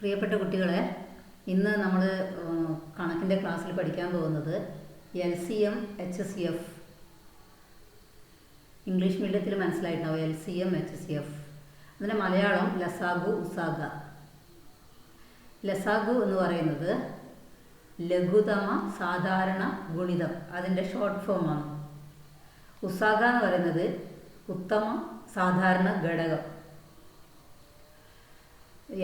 പ്രിയപ്പെട്ട കുട്ടികളെ, ഇന്ന് നമ്മൾ കണക്കിൻ്റെ ക്ലാസ്സിൽ പഠിക്കാൻ പോകുന്നത് LCM HCF. ഇംഗ്ലീഷ് മീഡിയത്തിൽ മനസ്സിലായിട്ടുണ്ടാവും LCM HCF. അതിൻ്റെ മലയാളം ലസാഗു ഉസാഗ. ലസാഗു എന്ന് പറയുന്നത് ലഘുതമ സാധാരണ ഗുണിതം, അതിൻ്റെ ഷോർട്ട് ഫോമാണ്. ഉസാഗ എന്ന് പറയുന്നത് ഉത്തമ സാധാരണ ഘടകം.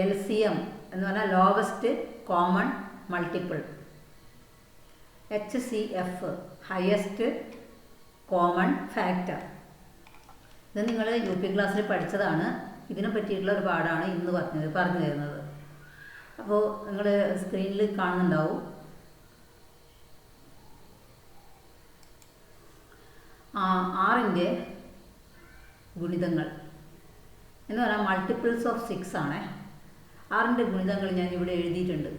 LCM എന്ന് പറഞ്ഞാൽ lowest common multiple. HCF highest common factor. ഇത് നിങ്ങൾ UP ക്ലാസ്സിൽ പഠിച്ചതാണ്. ഇതിനെ പറ്റിയിട്ടുള്ള ഒരു പാഠമാണ് ഇന്ന് പറഞ്ഞു തരുന്നത്. അപ്പോൾ നിങ്ങൾ സ്ക്രീനിൽ കാണുന്നുണ്ടാവും. ആറിൻ്റെ ഗുണിതങ്ങൾ എന്ന് പറഞ്ഞാൽ മൾട്ടിപ്പിൾസ് ഓഫ് 6 ആണ്. 6ൻ്റെ ഗുണിതങ്ങൾ ഞാൻ ഇവിടെ എഴുതിയിട്ടുണ്ട്.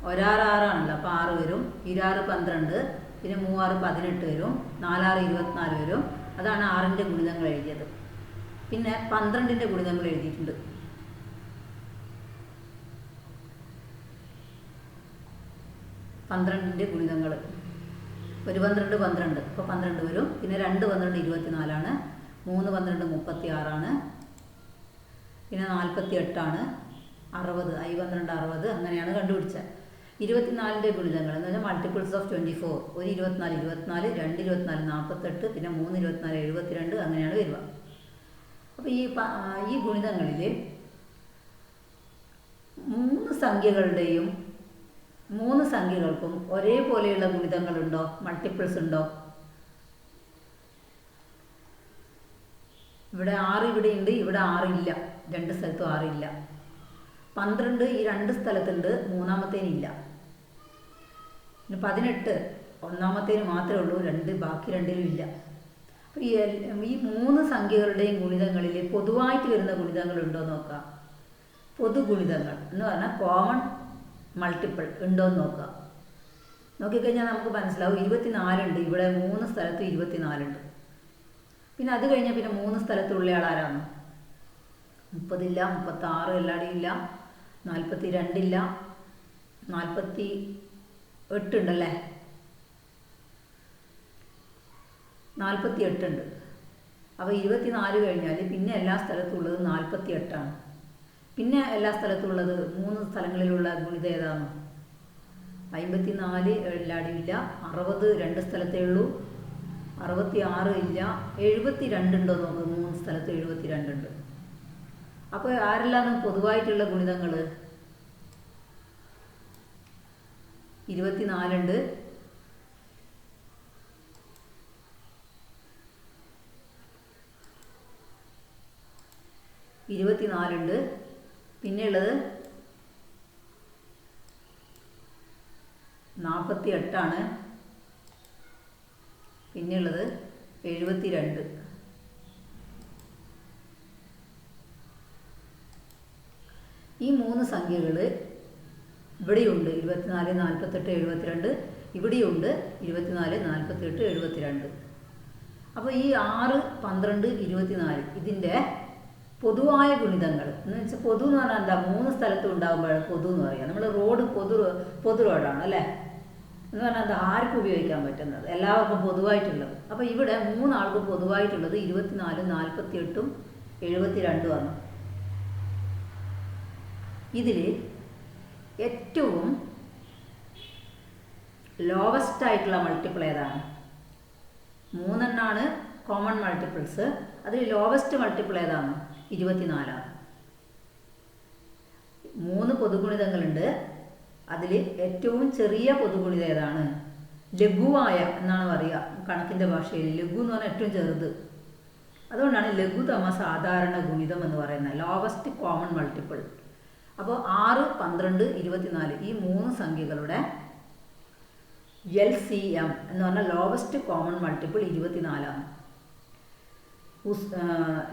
1 6 ആണല്ലോ, അപ്പോൾ 6 വരും. 2 6 12, പിന്നെ 3 6 18 വരും. 4 6 24 വരും. അതാണ് 6ൻ്റെ ഗുണിതങ്ങൾ എഴുതിയത്. പിന്നെ 12ൻ്റെ ഗുണിതങ്ങൾ എഴുതിയിട്ടുണ്ട്. പന്ത്രണ്ടിൻ്റെ ഗുണിതങ്ങൾ 1 12 12, അപ്പോൾ 12 വരും. പിന്നെ 2 12 24 ആണ്. 3 12 36 ആണ്. പിന്നെ 48 ആണ്. 60 I 12 60 അങ്ങനെയാണ് കണ്ടുപിടിച്ചത്. 24ൻ്റെ ഗുണിതങ്ങൾ എന്ന് പറഞ്ഞാൽ മൾട്ടിപ്പിൾസ് ഓഫ് 24. 1 24 24, 2 24 48, പിന്നെ 3 24 72 അങ്ങനെയാണ് വരിക. അപ്പോൾ ഈ ഗുണിതങ്ങളിൽ 3 സംഖ്യകളുടെയും 3 സംഖ്യകൾക്കും ഒരേപോലെയുള്ള ഗുണിതങ്ങളുണ്ടോ, മൾട്ടിപ്പിൾസ് ഉണ്ടോ? ഇവിടെ 6 ഇവിടെ ഉണ്ട്, ഇവിടെ 6 ഇല്ല. 2 സ്ഥലത്തും 6 ഇല്ല. 12 ഈ 2 സ്ഥലത്തുണ്ട്, മൂന്നാമത്തേനില്ല. പിന്നെ 18 ഒന്നാമത്തേന് മാത്രമേ ഉള്ളൂ, ബാക്കി 2ലും ഇല്ല. അപ്പോൾ ഈ 3 സംഖ്യകളുടെയും ഗുണിതങ്ങളിൽ പൊതുവായിട്ട് വരുന്ന ഗുണിതങ്ങളുണ്ടോ നോക്കാം. പൊതുഗുണിതങ്ങൾ എന്ന് പറഞ്ഞാൽ കോമൺ മൾട്ടിപ്പിൾ ഉണ്ടോ എന്ന് നോക്കുക. നോക്കിക്കഴിഞ്ഞാൽ നമുക്ക് മനസ്സിലാവും 24 ഉണ്ട്. ഇവിടെ 3 സ്ഥലത്ത് 24 ഉണ്ട്. പിന്നെ അത് കഴിഞ്ഞാൽ പിന്നെ 3 സ്ഥലത്തുള്ള ആളാരാണ്? 30 ഇല്ല, 36 എല്ലാടെയും ഇല്ല, 42 ഇല്ല, 48 ഉണ്ടല്ലേ, 48 ഉണ്ട്. അപ്പോൾ 24 കഴിഞ്ഞാൽ പിന്നെ എല്ലാ സ്ഥലത്തും ഉള്ളത് 48 ആണ്. പിന്നെ എല്ലാ സ്ഥലത്തും ഉള്ളത് 3 സ്ഥലങ്ങളിലുള്ള ഗുണിതം ഏതാണ്? 54 എല്ലാടെയും ഇല്ല, 60 2 സ്ഥലത്തേ ഉള്ളൂ, 66 ഇല്ല, 72 ഉണ്ടോ നോക്ക്, 3 സ്ഥലത്ത് 72 ഉണ്ട്. അപ്പോൾ ആരെല്ലാം പൊതുവായിട്ടുള്ള ഗുണിതങ്ങൾ? 24 ഉണ്ട്, 24 ഉണ്ട്. പിന്നെ ഉള്ളത് 48 ആണ്. പിന്നെ ഉള്ളത് 72. ഈ 3 സംഖ്യകൾ ഇവിടെയുണ്ട്. 24 48 72 ഇവിടെയുണ്ട്. 24 48 72. അപ്പോൾ ഈ 6 12 24 ഇതിൻ്റെ പൊതുവായ ഗുണിതങ്ങൾ എന്ന് വെച്ചാൽ, പൊതു എന്ന് പറഞ്ഞാൽ എന്താ? 3 സ്ഥലത്തും ഉണ്ടാകുമ്പോഴാണ് പൊതു എന്ന് പറയുക. നമ്മൾ റോഡ് പൊതു റോഡാണ് അല്ലേ. എന്ന് പറഞ്ഞാൽ എന്താ? ആർക്കും ഉപയോഗിക്കാൻ പറ്റുന്നത്, എല്ലാവർക്കും പൊതുവായിട്ടുള്ളത്. അപ്പോൾ ഇവിടെ 3 ആൾക്കും പൊതുവായിട്ടുള്ളത് 24 48 72 ആണ്. ഇതിൽ ഏറ്റവും ലോവസ്റ്റ് ആയിട്ടുള്ള മൾട്ടിപ്പിൾ ഏതാണ്? 3 എണ്ണമാണ് കോമൺ മൾട്ടിപ്പിൾസ്. അതിൽ ലോവസ്റ്റ് മൾട്ടിപ്പിൾ ഏതാണ്? 24 ആണ്. 3 പൊതുഗുണിതങ്ങളുണ്ട്. അതിൽ ഏറ്റവും ചെറിയ പൊതുഗുണിതം ഏതാണ്? ലഘുവായ എന്നാണ് പറയുക കണക്കിൻ്റെ ഭാഷയിൽ. ലഘു എന്ന് പറഞ്ഞാൽ ഏറ്റവും ചെറുത്. അതുകൊണ്ടാണ് ലഘുതമ സാധാരണ ഗുണിതം എന്ന് പറയുന്നത്, ലോവസ്റ്റ് കോമൺ മൾട്ടിപ്പിൾ. അപ്പോൾ 6 12 24 ഈ 3 സംഖ്യകളുടെ LCM എന്ന് പറഞ്ഞാൽ ലോവസ്റ്റ് കോമൺ മൾട്ടിപ്പിൾ 24 ആണ്.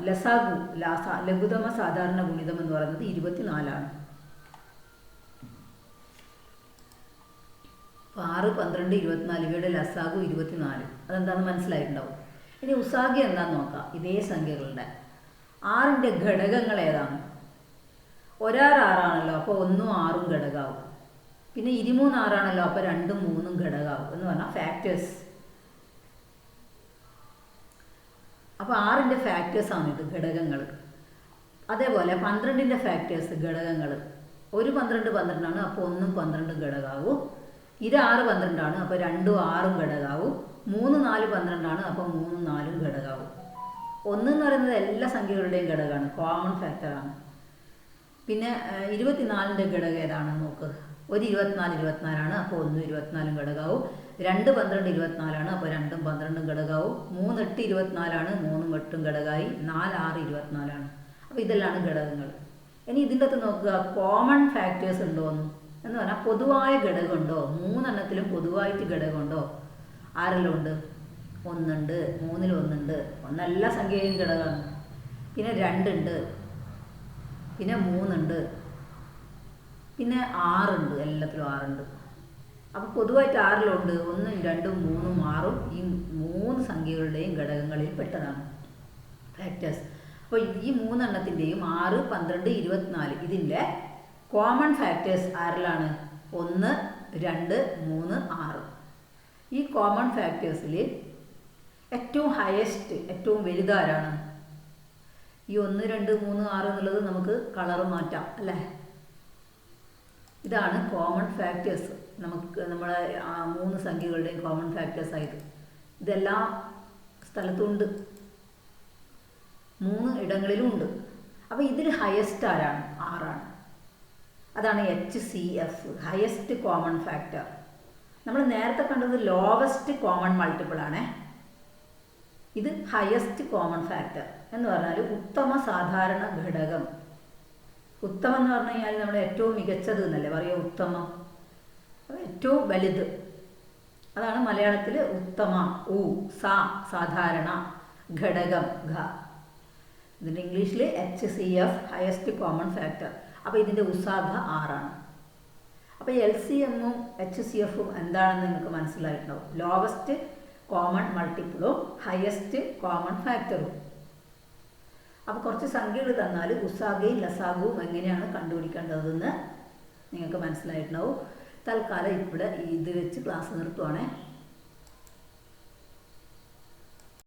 ലസാഗു ലഘുതമ സാധാരണ ഗുണിതം എന്ന് പറയുന്നത് 24 ആണ്. 6 12 24 ഇവയുടെ ലസാഗു 24. അതെന്താണെന്ന് മനസ്സിലായിട്ടുണ്ടാവും. ഇനി ഉസാഗ എന്താണെന്ന് നോക്കാം. ഇതേ സംഖ്യകളുടെ 6ൻ്റെ ഘടകങ്ങൾ ഏതാണ്? ഒരാറ് ആറാണല്ലോ, അപ്പോൾ 1ഉം 6ഉം ഘടകമാവും. പിന്നെ 23 6ആണല്ലോ, അപ്പോൾ 2ഉം 3ഉം ഘടകമാവും എന്ന് പറഞ്ഞാൽ ഫാക്ടേഴ്സ്. അപ്പോൾ 6ൻ്റെ ഫാക്ടേഴ്സാണ് ഇത്, ഘടകങ്ങൾ. അതേപോലെ 12ൻ്റെ ഫാക്ടേഴ്സ്, ഘടകങ്ങൾ. ഒരു 12 12ആണ്, അപ്പോൾ 1ഉം 12ഉം ഘടകമാവും. ഇത് 6 12ആണ്, അപ്പോൾ 2ഉം 6ഉം ഘടകമാവും. 3 4 12ആണ്, അപ്പോൾ 3ഉം 4ഉം ഘടകമാവും. 1 എന്ന് പറയുന്നത് എല്ലാ സംഖ്യകളുടെയും ഘടകമാണ്, കോമൺ ഫാക്ടറാണ്. പിന്നെ 24ൻ്റെ ഘടകം ഏതാണെന്ന് നോക്ക്. ഒരു 24 24ആണ്, അപ്പോൾ 1ഉം 24ഉം ഘടകമാവും. 2 12 24ആണ്, അപ്പോൾ 2ഉം 12ഉം ഘടകമാവും. 3 8 24ആണ്, 3ഉം 8ഉം ഘടകമായി. 4 6 24ആണ്. അപ്പോൾ ഇതെല്ലാം ഘടകങ്ങൾ. ഇനി ഇതിൻ്റെ അകത്ത് നോക്കുക, കോമൺ ഫാക്ടേഴ്സ് ഉണ്ടോ എന്ന് പറഞ്ഞാൽ പൊതുവായ ഘടകമുണ്ടോ? 3 എണ്ണത്തിലും പൊതുവായിട്ട് ഘടകമുണ്ടോ? ആരെല്ലാം ഉണ്ട്? 1 ഉണ്ട്, 3ൽ 1 ഉണ്ട്. 1 എല്ലാ സംഖ്യയും ഘടകമാണ്. പിന്നെ 2 ഉണ്ട്, പിന്നെ 3 ഉണ്ട്, പിന്നെ 6 ഉണ്ട്, എല്ലാത്തിലും 6 ഉണ്ട്. അപ്പോൾ പൊതുവായിട്ട് 6ലുണ്ട്. 1ഉം 2ഉം 3ഉം 6ഉം ഈ 3 സംഖ്യകളുടെയും ഘടകങ്ങളിൽ പെട്ടതാണ് ഫാക്ടേഴ്സ്. അപ്പോൾ ഈ 3 എണ്ണത്തിൻ്റെയും 6 12 24 ഇതിൻ്റെ കോമൺ ഫാക്ടേഴ്സ് ആരിലാണ്? 1 2 3 6. ഈ കോമൺ ഫാക്ടേഴ്സിൽ ഏറ്റവും ഹയസ്റ്റ്, ഏറ്റവും വലുതാരാണ്? ഈ 1 2 3 6 എന്നുള്ളത് നമുക്ക് കളർ മാറ്റാം അല്ലേ? ഇതാണ് കോമൺ ഫാക്ടേഴ്സ്. നമുക്ക് നമ്മളെ 3 സംഖ്യകളുടെയും കോമൺ ഫാക്ടേഴ്സ് ആയത്. ഇതെല്ലാ സ്ഥലത്തും ഉണ്ട്, 3 ഇടങ്ങളിലും ഉണ്ട്. അപ്പോൾ ഇതിൽ ഹയസ്റ്റ് ആരാണ്? 6ആണ്. അതാണ് HCF, ഹയസ്റ്റ് കോമൺ ഫാക്ടർ. നമ്മൾ നേരത്തെ കണ്ടത് ലോവസ്റ്റ് കോമൺ മൾട്ടിപ്പിൾ ആണ്. ഇത് ഹയസ്റ്റ് കോമൺ ഫാക്ടർ എന്ന് പറഞ്ഞാൽ ഉത്തമ സാധാരണ ഘടകം. ഉത്തമം എന്ന് പറഞ്ഞു കഴിഞ്ഞാൽ നമ്മൾ ഏറ്റവും മികച്ചത് എന്നല്ലേ പറയുക, ഉത്തമം ഏറ്റവും വലുത്. അതാണ് മലയാളത്തിൽ ഉത്തമ, സാധാരണ, ഘടകം, ഇതിൻ്റെ ഇംഗ്ലീഷിൽ HCF, ഹയസ്റ്റ് കോമൺ ഫാക്ടർ. അപ്പോൾ ഇതിൻ്റെ ഉസാധ 6ആണ്. അപ്പോൾ LCMഉം HCFഉം എന്താണെന്ന് നിങ്ങൾക്ക് മനസ്സിലായിട്ടുണ്ടാവും. ലോവസ്റ്റ് കോമൺ മൾട്ടിപ്പിളും ഹയസ്റ്റ് കോമൺ ഫാക്ടറും. അപ്പോൾ കുറച്ച് സംഖ്യകൾ തന്നാൽ ഉസാഗയും ലസാഗുവും എങ്ങനെയാണ് കണ്ടുപിടിക്കേണ്ടതെന്ന് നിങ്ങൾക്ക് മനസ്സിലായിട്ടുണ്ടാവും. തൽക്കാലം ഇവിടെ ഇത് വെച്ച് ക്ലാസ് നിർത്തുവാണേ.